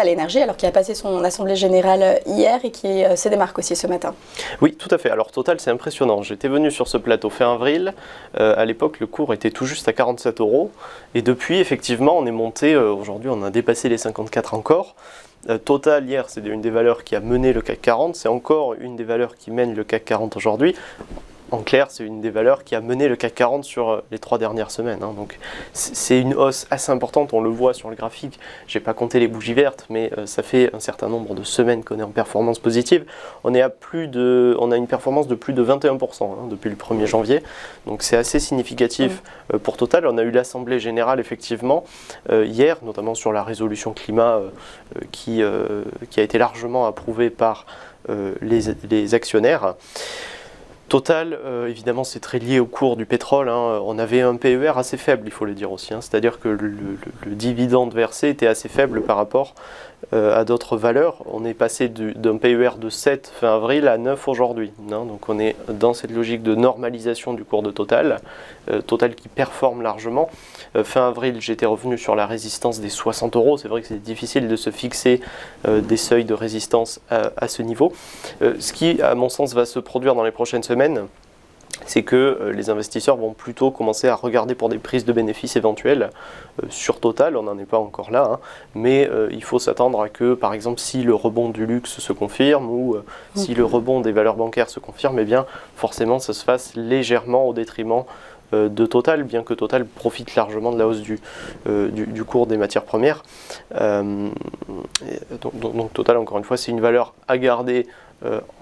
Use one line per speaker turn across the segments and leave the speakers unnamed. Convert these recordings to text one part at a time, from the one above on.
Total Energy, alors qui a passé son assemblée générale hier et qui se démarque aussi ce matin.
Oui, tout à fait. Alors Total, c'est impressionnant. J'étais venu sur ce plateau fin avril. À l'époque, le cours était tout juste à 47 €. Et depuis, effectivement, on est monté. Aujourd'hui, on a dépassé les 54 encore. Total, hier, c'est une des valeurs qui a mené le CAC 40. C'est encore une des valeurs qui mène le CAC 40 aujourd'hui. En clair, c'est une des valeurs qui a mené le CAC 40 sur les 3 dernières semaines. Donc c'est une hausse assez importante, on le voit sur le graphique. Je n'ai pas compté les bougies vertes, mais ça fait un certain nombre de semaines qu'on est en performance positive. On a une performance de plus de 21% depuis le 1er janvier. Donc c'est assez significatif pour Total. On a eu l'Assemblée Générale, effectivement, hier, notamment sur la résolution climat qui a été largement approuvée par les actionnaires. Total, évidemment, c'est très lié au cours du pétrole. On avait un PER assez faible, il faut le dire aussi. C'est-à-dire que le dividende versé était assez faible par rapport à d'autres valeurs. On est passé d'un PER de 7 fin avril à 9 aujourd'hui. Donc on est dans cette logique de normalisation du cours de Total. Total qui performe largement. Fin avril, j'étais revenu sur la résistance des 60 €. C'est vrai que c'est difficile de se fixer des seuils de résistance à ce niveau. Ce qui, à mon sens, va se produire dans les prochaines semaines, c'est que les investisseurs vont plutôt commencer à regarder pour des prises de bénéfices éventuelles sur Total. On n'en est pas encore là, mais il faut s'attendre à que, par exemple, si le rebond du luxe se confirme ou si le rebond des valeurs bancaires se confirme, eh bien forcément ça se fasse légèrement au détriment de Total, bien que Total profite largement de la hausse du cours des matières premières. Donc Total, encore une fois, c'est une valeur à garder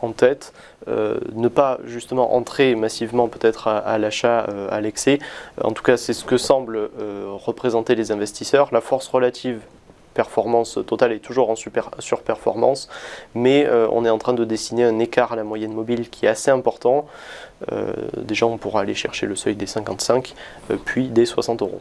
en tête, ne pas justement entrer massivement peut-être à l'achat à l'excès. En tout cas, c'est ce que semblent représenter les investisseurs. La force relative performance Total est toujours en surperformance, mais on est en train de dessiner un écart à la moyenne mobile qui est assez important. Déjà, on pourra aller chercher le seuil des 55, puis des 60 €.